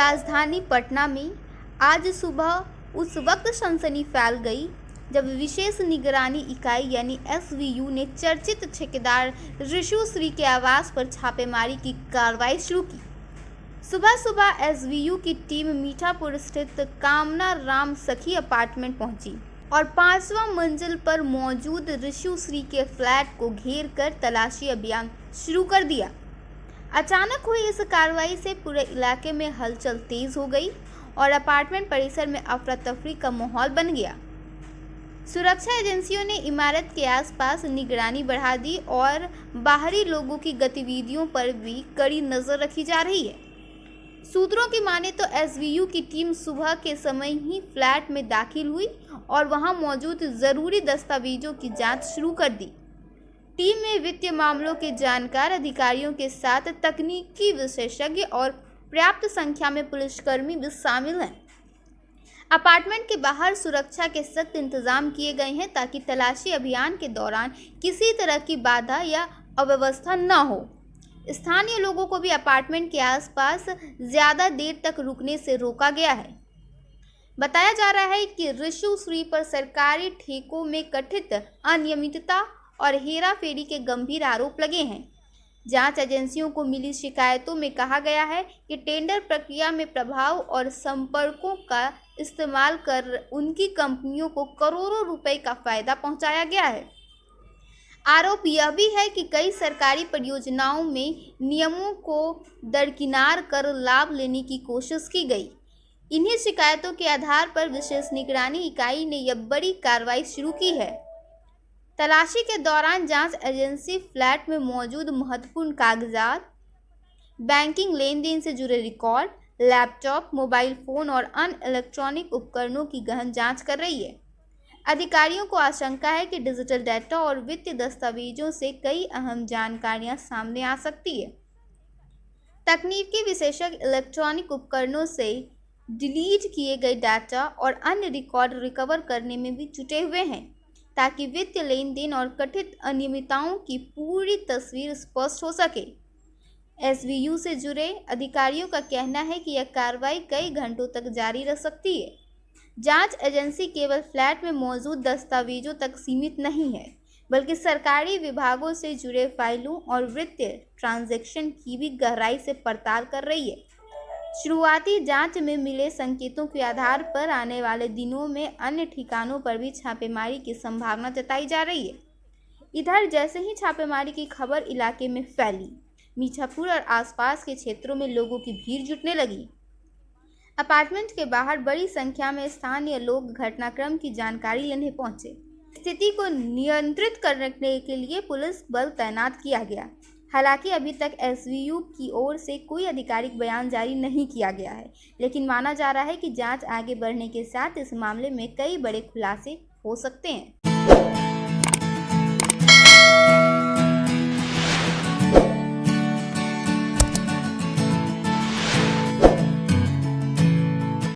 राजधानी पटना में आज सुबह उस वक्त सनसनी फैल गई जब विशेष निगरानी इकाई यानी एसवीयू ने चर्चित ठेकेदार ऋषु श्री के आवास पर छापेमारी की कार्रवाई शुरू की। सुबह सुबह एसवीयू की टीम मीठापुर स्थित कामना राम सखी अपार्टमेंट पहुंची और 5वां मंजिल पर मौजूद ऋषु श्री के फ्लैट को घेर कर तलाशी अभियान शुरू कर दिया। अचानक हुई इस कार्रवाई से पूरे इलाके में हलचल तेज हो गई और अपार्टमेंट परिसर में अफरा तफरी का माहौल बन गया। सुरक्षा एजेंसियों ने इमारत के आसपास निगरानी बढ़ा दी और बाहरी लोगों की गतिविधियों पर भी कड़ी नजर रखी जा रही है। सूत्रों की माने तो एसवीयू की टीम सुबह के समय ही फ्लैट में दाखिल हुई और वहां मौजूद जरूरी दस्तावेजों की जांच शुरू कर दी। टीम में वित्तीय मामलों के जानकार अधिकारियों के साथ तकनीकी विशेषज्ञ और पर्याप्त संख्या में पुलिसकर्मी भी शामिल हैं। अपार्टमेंट के बाहर सुरक्षा के सख्त इंतजाम किए गए हैं ताकि तलाशी अभियान के दौरान किसी तरह की बाधा या अव्यवस्था न हो। स्थानीय लोगों को भी अपार्टमेंट के आसपास ज्यादा देर तक रुकने से रोका गया है। बताया जा रहा है कि ऋषु श्री पर सरकारी ठेकों में कथित अनियमितता और हेराफेरी के गंभीर आरोप लगे हैं। जांच एजेंसियों को मिली शिकायतों में कहा गया है कि टेंडर प्रक्रिया में प्रभाव और संपर्कों का इस्तेमाल कर उनकी कंपनियों को करोड़ों रुपए का फायदा पहुंचाया गया है। आरोप यह भी है कि कई सरकारी परियोजनाओं में नियमों को दरकिनार कर लाभ लेने की कोशिश की गई। इन्हीं शिकायतों के आधार पर विशेष निगरानी इकाई ने यह बड़ी कार्रवाई शुरू की है। तलाशी के दौरान जांच एजेंसी फ्लैट में मौजूद महत्वपूर्ण कागजात, बैंकिंग लेन देन से जुड़े रिकॉर्ड, लैपटॉप, मोबाइल फोन और अन्य इलेक्ट्रॉनिक उपकरणों की गहन जांच कर रही है। अधिकारियों को आशंका है कि डिजिटल डाटा और वित्तीय दस्तावेजों से कई अहम जानकारियां सामने आ सकती है। तकनीकी विशेषज्ञ इलेक्ट्रॉनिक उपकरणों से डिलीट किए गए डाटा और अन्य रिकॉर्ड रिकवर करने में भी जुटे हुए हैं ताकि वित्तीय लेन देन और कथित अनियमितताओं की पूरी तस्वीर स्पष्ट हो सके। एसवीयू से जुड़े अधिकारियों का कहना है कि यह कार्रवाई कई घंटों तक जारी रह सकती है। जांच एजेंसी केवल फ्लैट में मौजूद दस्तावेजों तक सीमित नहीं है, बल्कि सरकारी विभागों से जुड़े फाइलों और वित्तीय ट्रांजैक्शन की भी गहराई से पड़ताल कर रही है। शुरुआती जांच में मिले संकेतों के आधार पर आने वाले दिनों में अन्य ठिकानों पर भी छापेमारी की संभावना जताई जा रही है। इधर जैसे ही छापेमारी की खबर इलाके में फैली, मीठापुर और आसपास के क्षेत्रों में लोगों की भीड़ जुटने लगी। अपार्टमेंट के बाहर बड़ी संख्या में स्थानीय लोग घटनाक्रम की जानकारी लेने पहुंचे। स्थिति को नियंत्रित करने के लिए पुलिस बल तैनात किया गया। हालांकि अभी तक एसवीयू की ओर से कोई आधिकारिक बयान जारी नहीं किया गया है, लेकिन माना जा रहा है कि जांच आगे बढ़ने के साथ इस मामले में कई बड़े खुलासे हो सकते हैं।